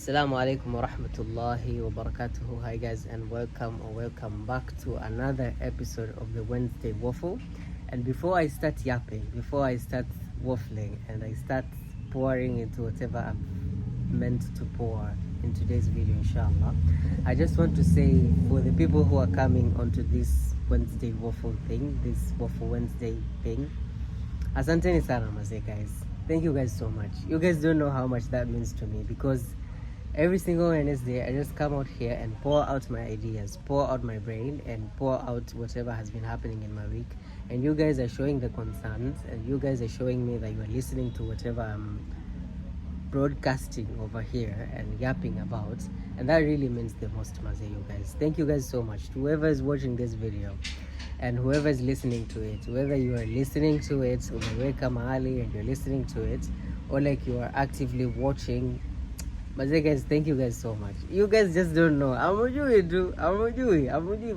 Assalamu alaikum wa rahmatullahi wa barakatuhu. Hi guys, and welcome back to another episode of the Wednesday Waffle. And before I start yapping, before I start waffling and I start pouring into whatever I'm meant to pour in today's video, inshallah, I just want to say, for the people who are coming onto this Wednesday Waffle thing, this Waffle Wednesday thing, asanteni sana mazee guys. Thank you guys so much. You guys don't know how much that means to me, because every single Wednesday I just come out here and pour out my ideas, pour out my brain, and pour out whatever has been happening in my week. And you guys are showing the concerns, and you guys are showing me that you are listening to whatever I'm broadcasting over here and yapping about. And that really means the most, maze, you guys. Thank you guys so much. To whoever is watching this video and whoever is listening to it, whether you are listening to it umeweka mahali and you're listening to it, or like you are actively watching, but guys, thank you guys so much. You guys just don't know. I'm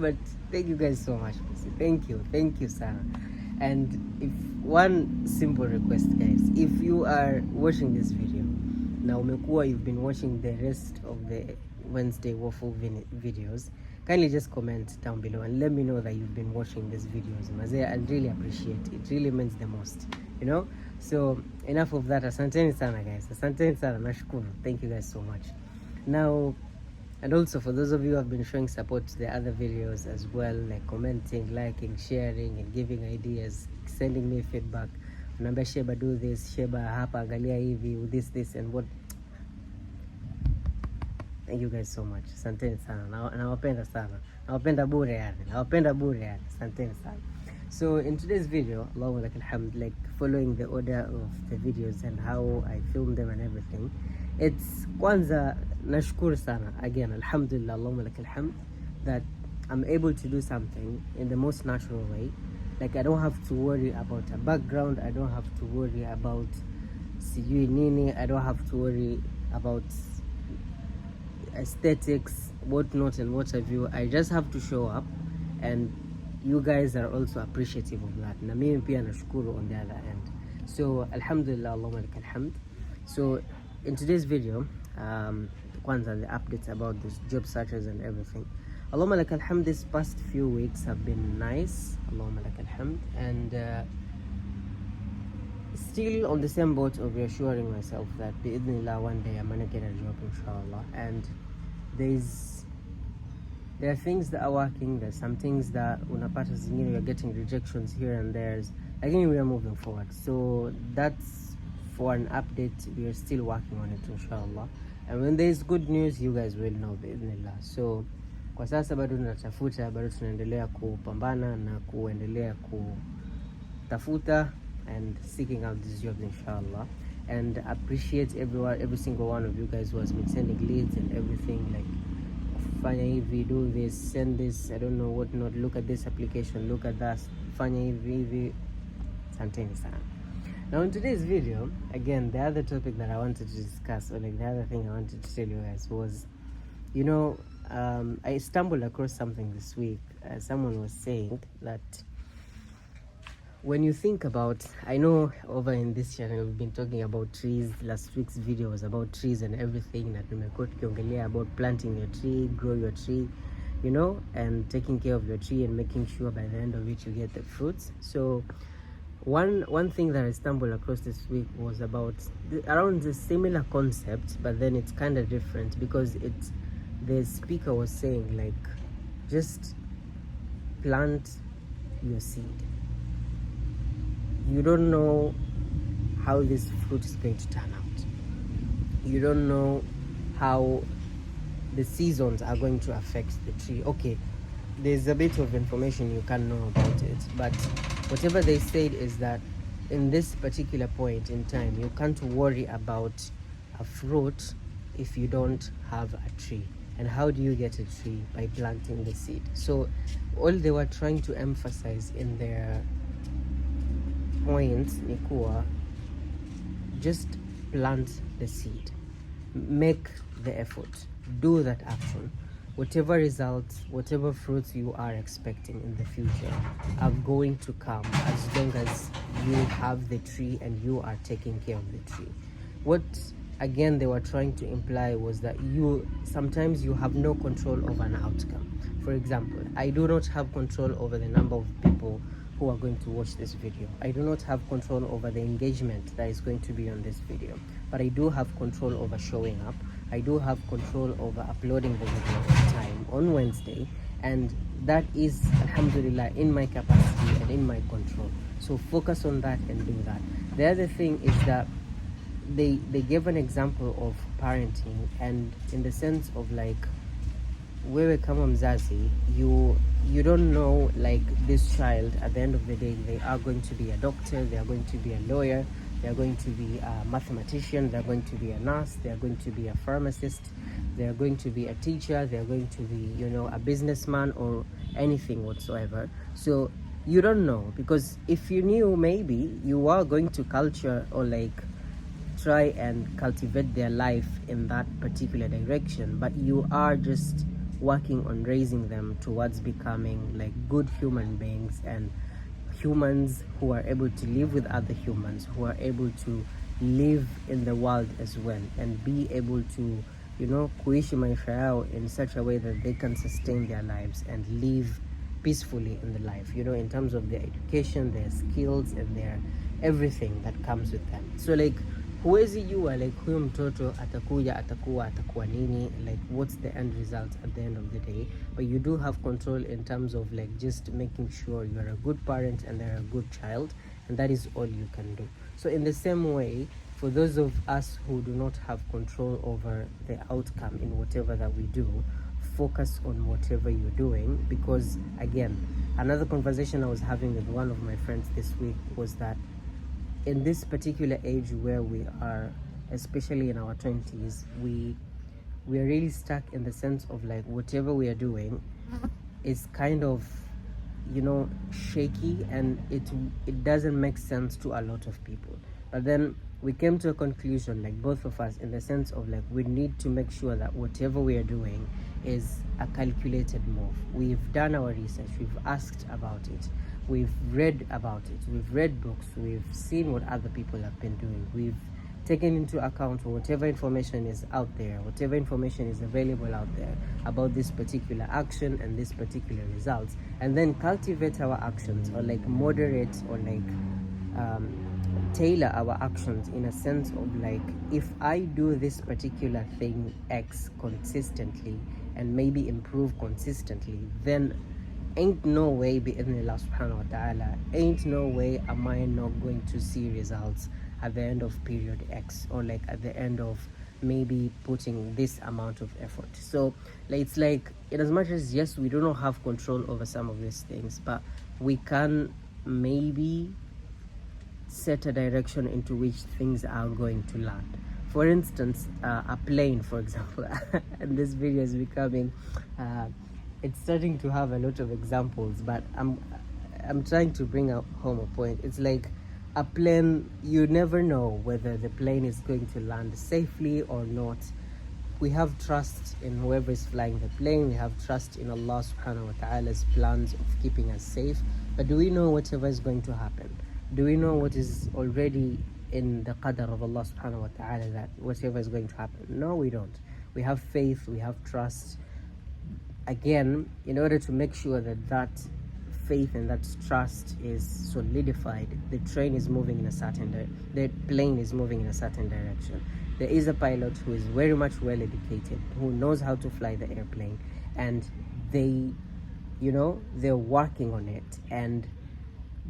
but thank you guys so much. Thank you Sarah. And if one simple request guys, if you are watching this video now, you've been watching the rest of the Wednesday Waffle videos, kindly just comment down below and let me know that you've been watching these videos. I'd really appreciate it. It really means the most, you know. So enough of that. Asanteni sana guys, asanteni sana, nashukuru. Thank you guys so much. Now, and also for those of you who have been showing support to the other videos as well, like commenting, liking, sharing, and giving ideas, sending me feedback. Unambia Sheba do this, Sheba hapa angalia hivi, this and what. Thank you guys so much. Asanteni sana. Nawapenda sana. Nawapenda bure yani. Asanteni sana. So in today's video, Allahumma lakal hamd, like following the order of the videos and how I filmed them and everything, it's kwanza nashukuru sana again, alhamdulillah, Allahumma lakal hamd, that I'm able to do something in the most natural way. Like I don't have to worry about a background, I don't have to worry about sijui nini, I don't have to worry about aesthetics, whatnot and what have you. I just have to show up, and you guys are also appreciative of that. Na mimi pia nashukuru on the other end. So alhamdulillah, Allahumma lakal hamd. So in today's video, kwanza the updates about this job searches and everything. Allahumma lakal hamd, this past few weeks have been nice. Allahumma lakal hamd. And still on the same boat of reassuring myself that bi'idhnillah one day I'm gonna get a job, inshallah. And there are things that are working, there's some things that unapata zingine you're getting rejections here and there. Again, we are moving forward. So that's for an update. We are still working on it, inshallah. And when there is good news, you guys will know bi'idhnillah. So kwa sasa bado tunatafuta, bado tunaendelea kupambana na kuendelea kutafuta and seeking out these jobs, inshallah. And appreciate every single one of you guys who has been sending leads and everything, like fanya hivi, do this, send this, I don't know what not, look at this application, look at that, fanya hivi. Asanteni sana. Now in today's video, again, the other topic that I wanted to discuss, or like the other thing I wanted to tell you guys was, you know, I stumbled across something this week. Someone was saying that when you think about, I know over in this channel we've been talking about trees. Last week's video was about trees and everything, that tumekuwa tukiongelea about planting your tree, grow your tree, you know, and taking care of your tree and making sure by the end of it you get the fruits. So one thing that I stumbled across this week was about around the similar concept, but then it's kind of different, because the speaker was saying, like, just plant your seed. You don't know how this fruit is going to turn out. You don't know how the seasons are going to affect the tree. Okay, there's a bit of information you can know about it, but whatever they said is that in this particular point in time, you can't worry about a fruit if you don't have a tree. And how do you get a tree? By planting the seed. So all they were trying to emphasize in their point ni kuwa, just plant the seed, make the effort, do that action. Whatever results, whatever fruits you are expecting in the future are going to come as long as you have the tree and you are taking care of the tree. What again they were trying to imply was that you sometimes you have no control over an outcome. For example, I do not have control over the number of people who are going to watch this video. I do not have control over the engagement that is going to be on this video, but I do have control over showing up. I do have control over uploading the video on time on Wednesday, and that is, alhamdulillah, in my capacity and in my control. So focus on that and do that. The other thing is that they gave an example of parenting, and in the sense of like, wewe kama mzazi, you don't know, like, this child at the end of the day, they are going to be a doctor, they are going to be a lawyer, they are going to be a mathematician, they are going to be a nurse, they are going to be a pharmacist, they are going to be a teacher, they are going to be, you know, a businessman or anything whatsoever. So you don't know, because if you knew, maybe you are going to culture or like try and cultivate their life in that particular direction, but you are just working on raising them towards becoming like good human beings and humans who are able to live with other humans, who are able to live in the world as well, and be able to, you know, kuishi maisha yao in such a way that they can sustain their lives and live peacefully in the life, you know, in terms of their education, their skills, and their everything that comes with them. So like, huwezi jua like huyo mtoto atakuwa nini, like what's the end result at the end of the day, but you do have control in terms of like just making sure you're a good parent and they're a good child, and that is all you can do. So in the same way, for those of us who do not have control over the outcome in whatever that we do, focus on whatever you're doing, because again, another conversation I was having with one of my friends this week was that in this particular age where we are, especially in our 20s, we are really stuck in the sense of like whatever we are doing is kind of, you know, shaky, and it doesn't make sense to a lot of people. But then we came to a conclusion, like both of us, in the sense of like we need to make sure that whatever we are doing is a calculated move. We've done our research, we've asked about it, we've read about it, we've read books, we've seen what other people have been doing, we've taken into account whatever information is out there, whatever information is available out there about this particular action and this particular results, and then cultivate our actions, or like moderate, or like tailor our actions in a sense of like, if I do this particular thing X consistently and maybe improve consistently, then ain't no way, bi'idhnillah subhanahu wa ta'ala, ain't no way am I not going to see results at the end of period X, or like at the end of maybe putting this amount of effort. So like, it's like, in as much as yes, we do not have control over some of these things, but we can maybe set a direction into which things are going to land. For instance, a plane, for example, and this video is becoming it's starting to have a lot of examples, but I'm trying to bring home a point. It's like a plane, you never know whether the plane is going to land safely or not. We have trust in whoever is flying the plane, we have trust in Allah subhanahu wa ta'ala's plans of keeping us safe, but do we know whatever is going to happen? Do we know what is already in the qadar of Allah subhanahu wa ta'ala, that whatever is going to happen? No, we don't. We have faith, we have trust. Again, in order to make sure that that faith and that trust is solidified, the train is moving in a certain the plane is moving in a certain direction. There is a pilot who is very much well educated, who knows how to fly the airplane, and they, you know, they're working on it, and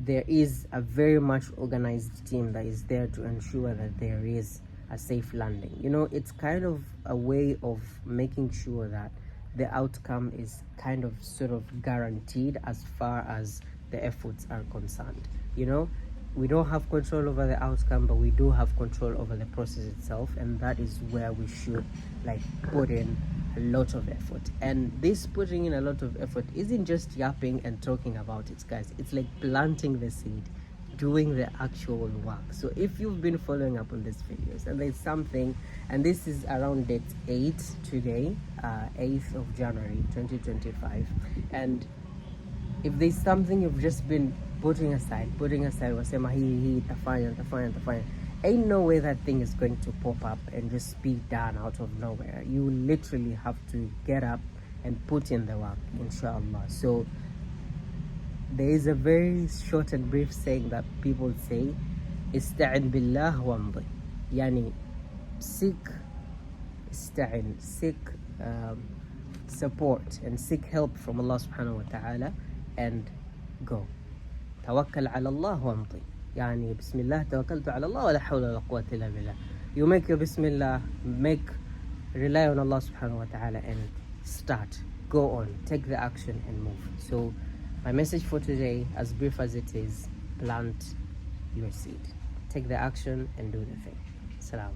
there is a very much organized team that is there to ensure that there is a safe landing. You know, it's kind of a way of making sure that the outcome is kind of sort of guaranteed as far as the efforts are concerned. You know, we don't have control over the outcome, but we do have control over the process itself, and that is where we should like put in a lot of effort. And this putting in a lot of effort isn't just yapping and talking about it, guys. It's like planting the seed, doing the actual work. So if you've been following up on these videos and there's something, and this is around date 8 today, 8th of January 2025, and if there's something you've just been putting aside, wasema hii tafanya, ain't no way that thing is going to pop up and just be done out of nowhere. You literally have to get up and put in the work, inshallah. So there is a very short and brief saying that people say, ista'in billah wamdi. Yani seek support and seek help from Allah subhanahu wa ta'ala and go. Tawakkal ala Allah wamdi. Yani bismillah tawakkaltu ala Allah wa la hawla wa la quwwata illa billah. You make your bismillah, rely on Allah subhanahu wa ta'ala and start. Go on, take the action and move. So my message for today, as brief as it is, plant your seed. Take the action and do the thing. Salam.